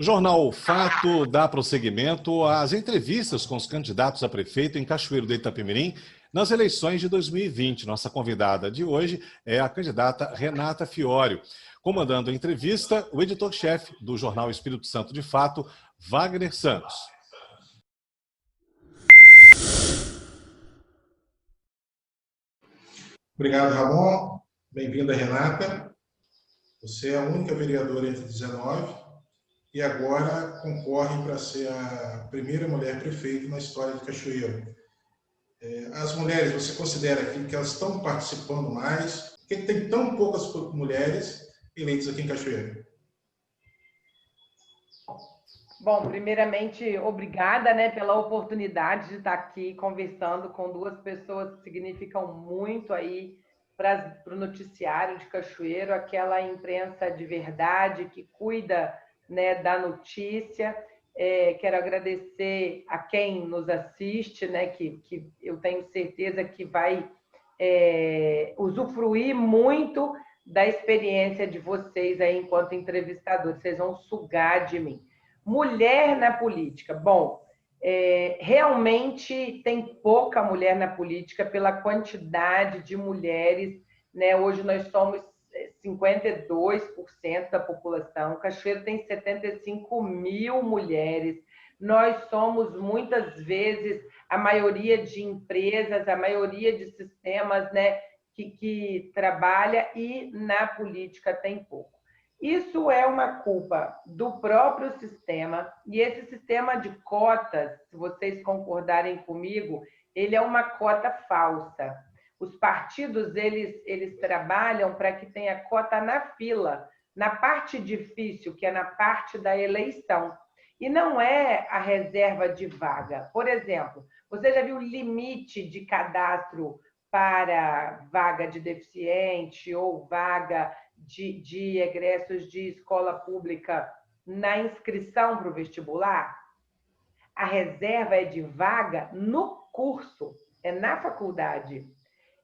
O Jornal Fato dá prosseguimento às entrevistas com os candidatos a prefeito em Cachoeiro do Itapemirim nas eleições de 2020. Nossa convidada de hoje é a candidata Renata Fiório. Comandando a entrevista, o editor-chefe do Jornal Espírito Santo de Fato, Wagner Santos. Obrigado, Ramon. Bem-vinda, Renata. Você é a única vereadora entre 19 e agora concorre para ser a primeira mulher prefeita na história de Cachoeiro. As mulheres, você considera que elas estão participando mais? Por que tem tão poucas mulheres eleitas aqui em Cachoeiro? Bom, primeiramente, obrigada, pela oportunidade de estar aqui conversando com duas pessoas que significam muito aí para o noticiário de Cachoeiro, aquela imprensa de verdade que cuida, da notícia. Quero agradecer a quem nos assiste, que eu tenho certeza que vai usufruir muito da experiência de vocês aí enquanto entrevistadores. Vocês vão sugar de mim. Mulher na política. Bom, realmente tem pouca mulher na política pela quantidade de mulheres. Hoje nós somos 52% da população. Cachoeiro tem 75 mil mulheres. Nós somos, muitas vezes, a maioria de empresas, a maioria de sistemas que trabalha, e na política tem pouco. Isso é uma culpa do próprio sistema, e esse sistema de cotas, se vocês concordarem comigo, ele é uma cota falsa. Os partidos, eles trabalham para que tenha cota na fila, na parte difícil, que é na parte da eleição, e não é a reserva de vaga. Por exemplo, você já viu limite de cadastro para vaga de deficiente ou vaga de egressos de escola pública na inscrição para o vestibular? A reserva é de vaga no curso, é na faculdade.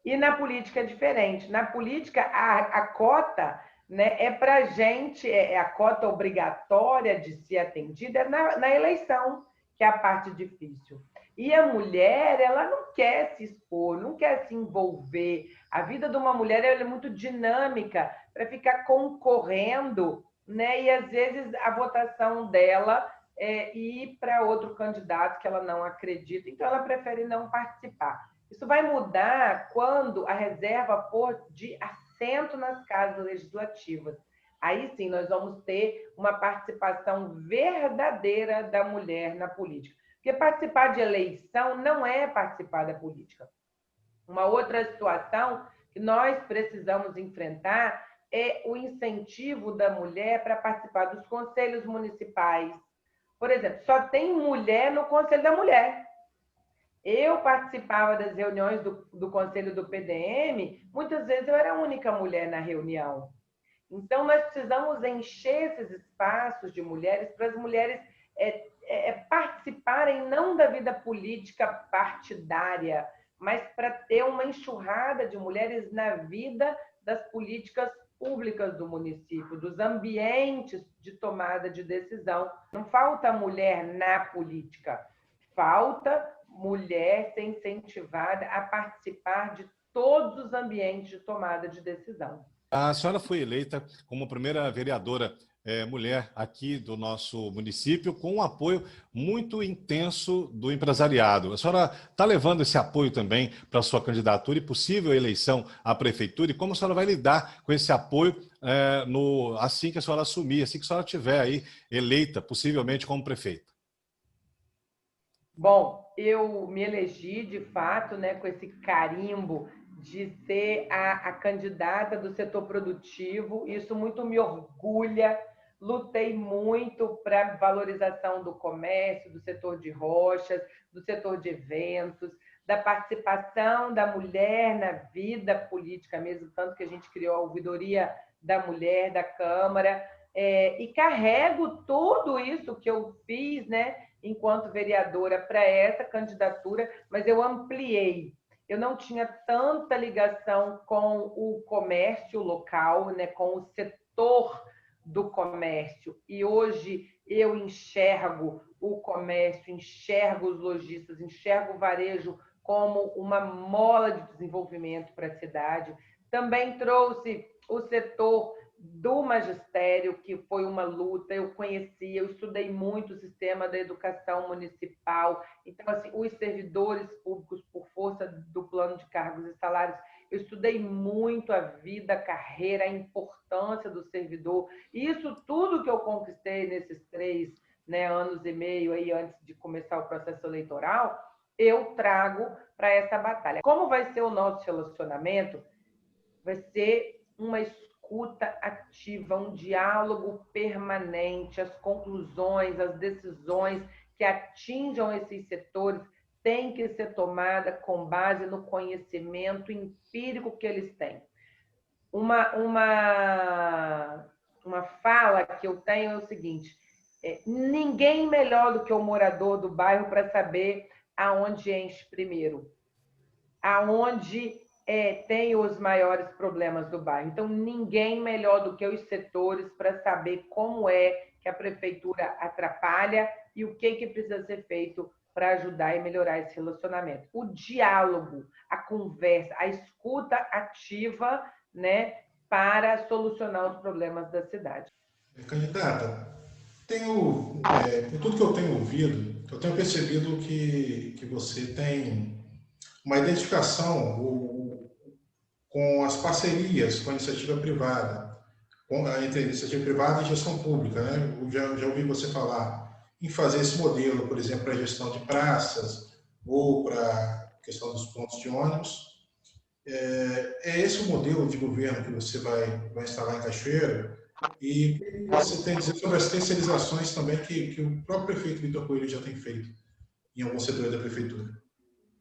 E na política é diferente. Na política, a cota é para a gente, é a cota obrigatória de ser atendida na eleição, que é a parte difícil. E a mulher, ela não quer se expor, não quer se envolver. A vida de uma mulher ela é muito dinâmica para ficar concorrendo, e às vezes a votação dela ir para outro candidato que ela não acredita, então ela prefere não participar. Isso vai mudar quando a reserva for de assento nas casas legislativas. Aí sim nós vamos ter uma participação verdadeira da mulher na política. Porque participar de eleição não é participar da política. Uma outra situação que nós precisamos enfrentar é o incentivo da mulher para participar dos conselhos municipais. Por exemplo, só tem mulher no Conselho da Mulher. Eu participava das reuniões do Conselho do PDM, muitas vezes eu era a única mulher na reunião. Então, nós precisamos encher esses espaços de mulheres para as mulheres participarem não da vida política partidária, mas para ter uma enxurrada de mulheres na vida das políticas públicas do município, dos ambientes de tomada de decisão. Não falta mulher na política, falta mulher ser incentivada a participar de todos os ambientes de tomada de decisão. A senhora foi eleita como primeira vereadora mulher aqui do nosso município, com um apoio muito intenso do empresariado. A senhora está levando esse apoio também para a sua candidatura e possível eleição à prefeitura? E como a senhora vai lidar com esse apoio assim que a senhora assumir, assim que a senhora estiver aí eleita, possivelmente como prefeita? Bom, eu me elegi, de fato, com esse carimbo de ser a candidata do setor produtivo. Isso muito me orgulha. Lutei muito para a valorização do comércio, do setor de rochas, do setor de eventos, da participação da mulher na vida política mesmo, tanto que a gente criou a Ouvidoria da Mulher da Câmara, e carrego tudo isso que eu fiz, enquanto vereadora para essa candidatura, mas eu ampliei. Eu não tinha tanta ligação com o comércio local, com o setor do comércio. E hoje eu enxergo o comércio, enxergo os lojistas, enxergo o varejo como uma mola de desenvolvimento para a cidade. Também trouxe o setor do magistério, que foi uma luta, eu conheci, eu estudei muito o sistema da educação municipal. Então, assim, os servidores públicos, por força do plano de cargos e salários, eu estudei muito a vida, a carreira, a importância do servidor. E isso tudo que eu conquistei nesses 3, né, anos e meio aí antes de começar o processo eleitoral, eu trago para essa batalha. Como vai ser o nosso relacionamento? Vai ser uma escuta ativa, um diálogo permanente, as conclusões, as decisões que atinjam esses setores têm que ser tomadas com base no conhecimento empírico que eles têm. Uma fala que eu tenho é o seguinte: ninguém melhor do que o morador do bairro para saber aonde enche primeiro, aonde tem os maiores problemas do bairro. Então, ninguém melhor do que os setores para saber como é que a prefeitura atrapalha e o que precisa ser feito para ajudar e melhorar esse relacionamento. O diálogo, a conversa, a escuta ativa, né, para solucionar os problemas da cidade. Candidata, por tudo que eu tenho ouvido, eu tenho percebido que você tem uma identificação com as parcerias com a iniciativa privada, entre a iniciativa privada e gestão pública, né? Eu já ouvi você falar em fazer esse modelo, por exemplo, para a gestão de praças ou para a questão dos pontos de ônibus. É esse o modelo de governo que você vai instalar em Cachoeira? E o que você tem a dizer sobre as terceirizações também que o próprio prefeito Vitor Coelho já tem feito em alguns setores da prefeitura?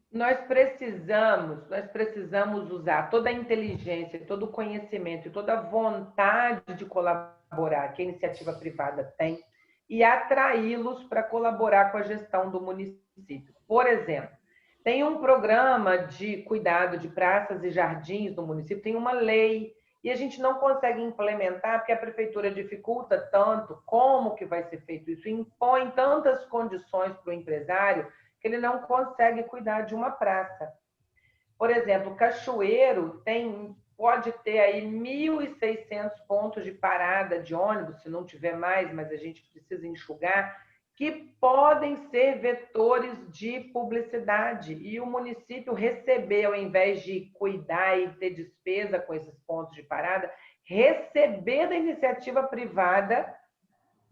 Nós precisamos usar toda a inteligência, todo o conhecimento e toda a vontade de colaborar que a iniciativa privada tem e atraí-los para colaborar com a gestão do município. Por exemplo, tem um programa de cuidado de praças e jardins no município, tem uma lei, e a gente não consegue implementar porque a prefeitura dificulta tanto como que vai ser feito isso, impõe tantas condições para o empresário que ele não consegue cuidar de uma praça. Por exemplo, Cachoeiro pode ter aí 1.600 pontos de parada de ônibus, se não tiver mais, mas a gente precisa enxugar, que podem ser vetores de publicidade. E o município receber, ao invés de cuidar e ter despesa com esses pontos de parada, receber da iniciativa privada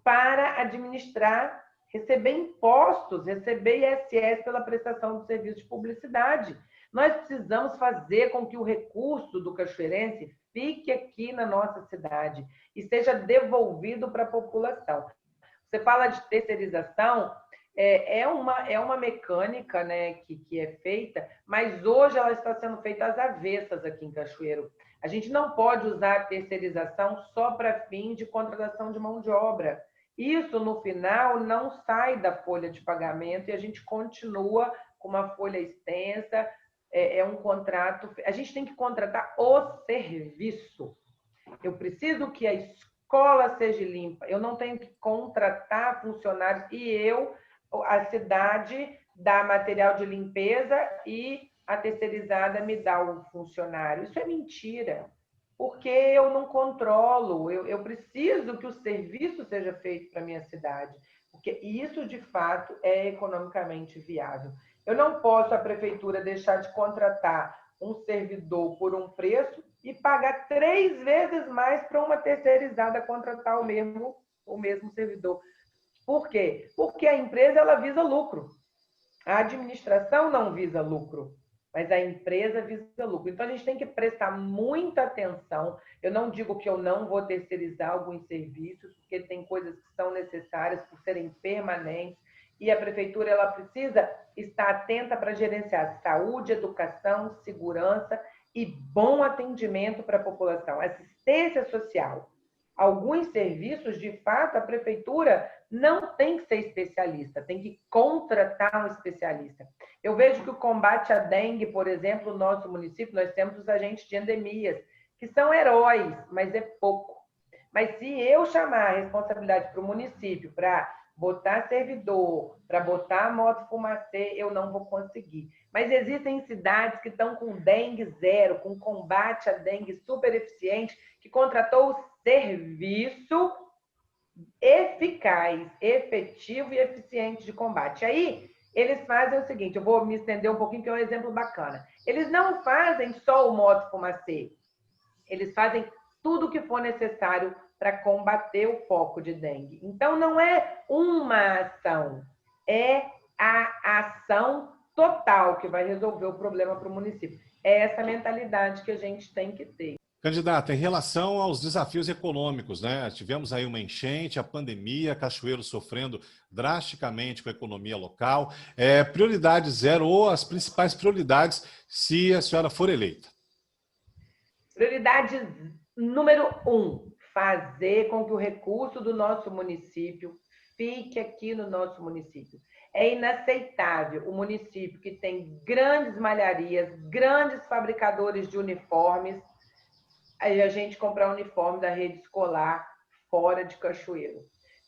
para administrar, receber impostos, receber ISS pela prestação de serviço de publicidade. Nós precisamos fazer com que o recurso do cachoeirense fique aqui na nossa cidade e seja devolvido para a população. Você fala de terceirização, é uma mecânica, né, que é feita, mas hoje ela está sendo feita às avessas aqui em Cachoeiro. A gente não pode usar a terceirização só para fim de contratação de mão de obra. Isso, no final, não sai da folha de pagamento e a gente continua com uma folha extensa, um contrato. A gente tem que contratar o serviço. Eu preciso que a escola seja limpa, eu não tenho que contratar funcionários e a cidade dá material de limpeza e a terceirizada me dá o funcionário. Isso é mentira, porque eu não controlo, eu preciso que o serviço seja feito para a minha cidade, porque isso, de fato, é economicamente viável. Eu não posso, a prefeitura, deixar de contratar um servidor por um preço e pagar 3 vezes mais para uma terceirizada contratar o mesmo servidor. Por quê? Porque a empresa ela visa lucro. A administração não visa lucro, mas a empresa visa lucro. Então, a gente tem que prestar muita atenção. Eu não digo que eu não vou terceirizar alguns serviços, porque tem coisas que são necessárias por serem permanentes, e a prefeitura ela precisa estar atenta para gerenciar saúde, educação, segurança e bom atendimento para a população, assistência social. Alguns serviços, de fato, a prefeitura não tem que ser especialista, tem que contratar um especialista. Eu vejo que o combate à dengue, por exemplo, no nosso município, nós temos os agentes de endemias, que são heróis, mas é pouco. Mas se eu chamar a responsabilidade para o município, para botar servidor, para botar moto fumacê, eu não vou conseguir. Mas existem cidades que estão com dengue zero, com combate à dengue super eficiente, que contratou o serviço eficaz, efetivo e eficiente de combate. Aí, eles fazem o seguinte, eu vou me estender um pouquinho, que é um exemplo bacana. Eles não fazem só o moto fumacê, eles fazem tudo o que for necessário para combater o foco de dengue. Então, não é uma ação, é a ação total que vai resolver o problema para o município. É essa mentalidade que a gente tem que ter. Candidata, em relação aos desafios econômicos, né? Tivemos aí uma enchente, a pandemia, Cachoeiro sofrendo drasticamente com a economia local. Prioridade zero ou as principais prioridades se a senhora for eleita? Prioridade número 1, fazer com que o recurso do nosso município fique aqui no nosso município. É inaceitável o município que tem grandes malharias, grandes fabricadores de uniformes, a gente comprar uniforme da rede escolar fora de Cachoeiro.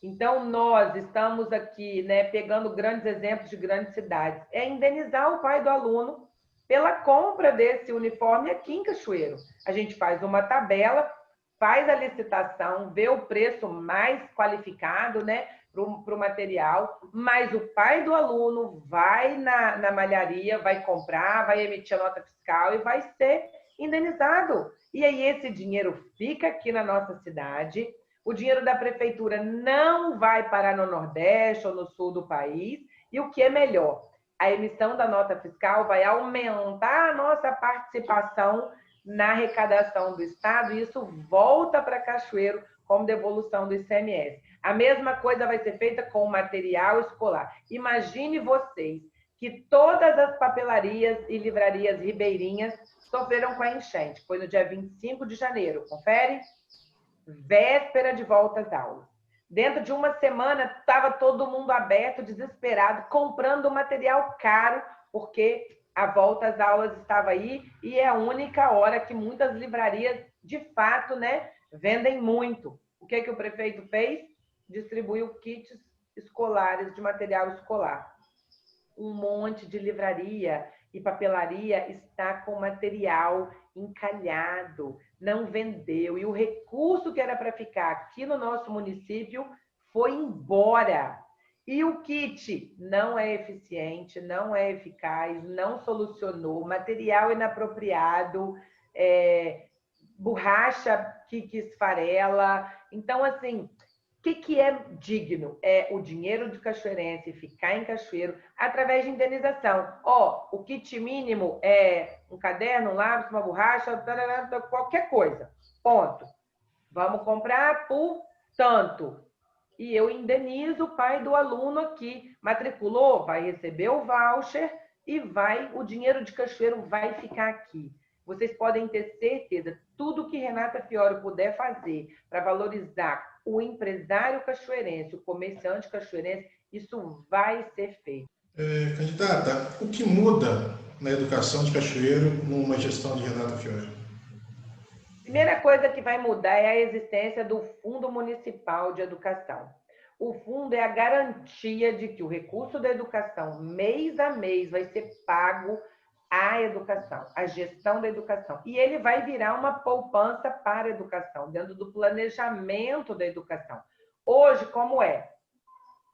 Então, nós estamos aqui, né, pegando grandes exemplos de grandes cidades. É indenizar o pai do aluno pela compra desse uniforme aqui em Cachoeiro. A gente faz uma tabela, faz a licitação, vê o preço mais qualificado, né, para o material, mas o pai do aluno vai na malharia, vai comprar, vai emitir a nota fiscal e vai ser indenizado. E aí esse dinheiro fica aqui na nossa cidade, o dinheiro da prefeitura não vai parar no Nordeste ou no Sul do país, e o que é melhor, a emissão da nota fiscal vai aumentar a nossa participação na arrecadação do Estado, e isso volta para Cachoeiro como devolução do ICMS. A mesma coisa vai ser feita com o material escolar. Imagine vocês que todas as papelarias e livrarias ribeirinhas sofreram com a enchente. Foi no dia 25 de janeiro, confere? Véspera de volta às aulas. Dentro de uma semana, estava todo mundo aberto, desesperado, comprando material caro, porque a volta às aulas estava aí e é a única hora que muitas livrarias, de fato, né, vendem muito. O que o prefeito fez? Distribuiu kits escolares de material escolar. Um monte de livraria e papelaria está com material encalhado, não vendeu. E o recurso que era para ficar aqui no nosso município foi embora. E o kit não é eficiente, não é eficaz, não solucionou, material inapropriado, borracha que esfarela. Então, assim, o que é digno? É o dinheiro de cachoeirense ficar em Cachoeiro através de indenização. O kit mínimo é um caderno, um lápis, uma borracha, qualquer coisa. Ponto. Vamos comprar por tanto. E eu indenizo o pai do aluno aqui. Matriculou, vai receber o voucher e o dinheiro de Cachoeiro vai ficar aqui. Vocês podem ter certeza, tudo que Renata Fiore puder fazer para valorizar o empresário cachoeirense, o comerciante cachoeirense, isso vai ser feito. Candidata, o que muda na educação de Cachoeiro numa gestão de Renata Fiore? Primeira coisa que vai mudar é a existência do Fundo Municipal de Educação. O fundo é a garantia de que o recurso da educação, mês a mês, vai ser pago à educação, à gestão da educação. E ele vai virar uma poupança para a educação, dentro do planejamento da educação. Hoje, como é?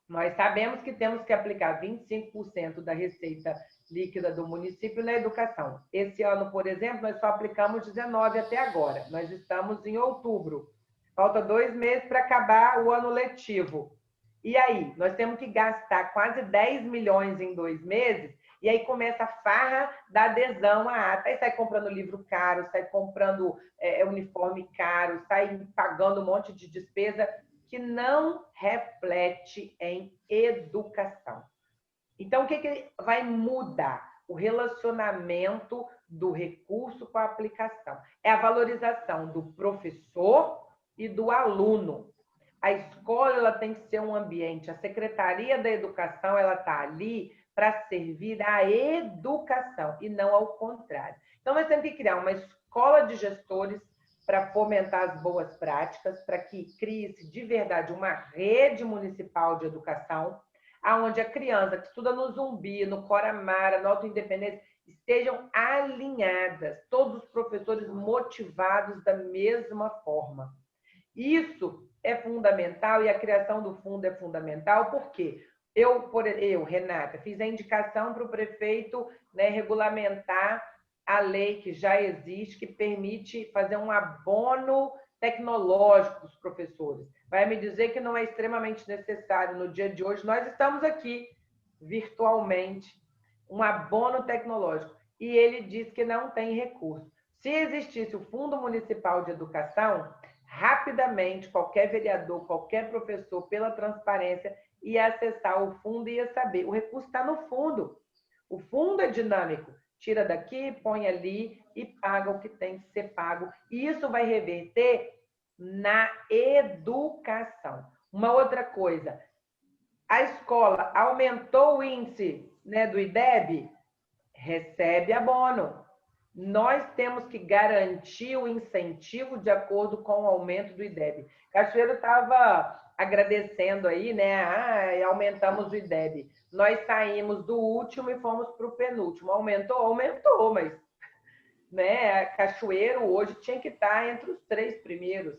Nós sabemos que temos que aplicar 25% da receita líquida do município na educação. Esse ano, por exemplo, nós só aplicamos 19 até agora. Nós estamos em outubro. Falta 2 meses para acabar o ano letivo. E aí, nós temos que gastar quase 10 milhões em 2 meses, e aí começa a farra da adesão à ata. Aí sai comprando livro caro, sai comprando uniforme caro, sai pagando um monte de despesa que não reflete em educação. Então, o que vai mudar? O relacionamento do recurso com a aplicação. É a valorização do professor e do aluno. A escola ela tem que ser um ambiente, a Secretaria da Educação ela está ali para servir à educação e não ao contrário. Então, nós temos que criar uma escola de gestores para fomentar as boas práticas, para que crie-se de verdade uma rede municipal de educação, onde a criança que estuda no Zumbi, no Coramara, no Alto Independência, estejam alinhadas, todos os professores motivados da mesma forma. Isso é fundamental e a criação do fundo é fundamental, porque eu, Renata, fiz a indicação para o prefeito, né, regulamentar a lei que já existe, que permite fazer um abono tecnológico dos professores. Vai me dizer que não é extremamente necessário no dia de hoje. Nós estamos aqui virtualmente, um abono tecnológico. E ele diz que não tem recurso. Se existisse o Fundo Municipal de Educação, rapidamente, qualquer vereador, qualquer professor, pela transparência, ia acessar o fundo e ia saber. O recurso está no fundo. O fundo é dinâmico. Tira daqui, põe ali e paga o que tem que ser pago. E isso vai reverter na educação. Uma outra coisa, a escola aumentou o índice, né, do IDEB, recebe abono. Nós temos que garantir o incentivo de acordo com o aumento do IDEB. Cachoeiro estava agradecendo aí, né? Aumentamos o IDEB. Nós saímos do último e fomos para o penúltimo. Aumentou, mas, né? Cachoeiro hoje tinha que estar entre os 3 primeiros.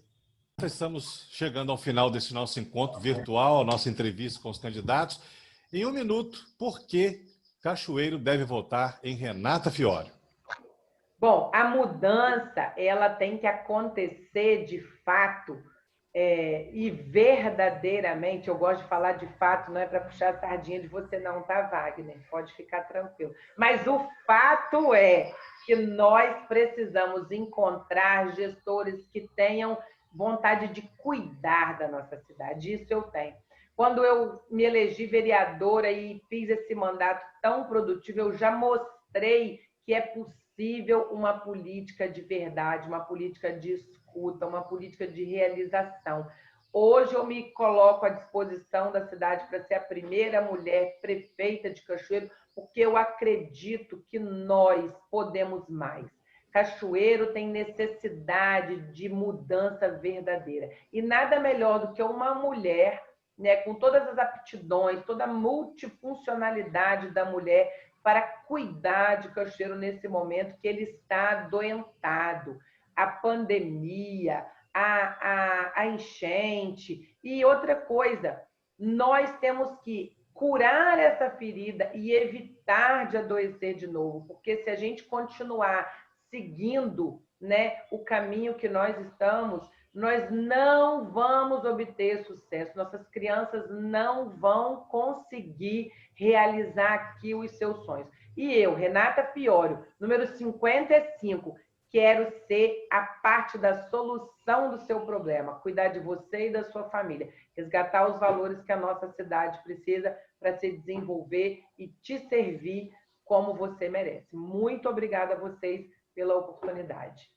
Estamos chegando ao final desse nosso encontro virtual, nossa entrevista com os candidatos. Em 1 minuto, por que Cachoeiro deve votar em Renata Fiório? Bom, a mudança ela tem que acontecer de fato e verdadeiramente. Eu gosto de falar de fato, não é para puxar a sardinha de você não, tá, Wagner? Pode ficar tranquilo. Mas o fato é que nós precisamos encontrar gestores que tenham vontade de cuidar da nossa cidade. Isso eu tenho. Quando eu me elegi vereadora e fiz esse mandato tão produtivo, eu já mostrei que é possível uma política de verdade, uma política de escuta, uma política de realização. Hoje eu me coloco à disposição da cidade para ser a primeira mulher prefeita de Cachoeiro, porque eu acredito que nós podemos mais. Cachoeiro tem necessidade de mudança verdadeira. E nada melhor do que uma mulher, né, com todas as aptidões, toda a multifuncionalidade da mulher, para cuidar de Cachoeiro nesse momento que ele está adoentado. A pandemia, a enchente. E outra coisa, nós temos que curar essa ferida e evitar de adoecer de novo, porque se a gente continuar seguindo, né, o caminho que nós estamos, nós não vamos obter sucesso, nossas crianças não vão conseguir realizar aqui os seus sonhos. E eu, Renata Fiório, número 55, quero ser a parte da solução do seu problema, cuidar de você e da sua família, resgatar os valores que a nossa cidade precisa para se desenvolver e te servir como você merece. Muito obrigada a vocês pela oportunidade.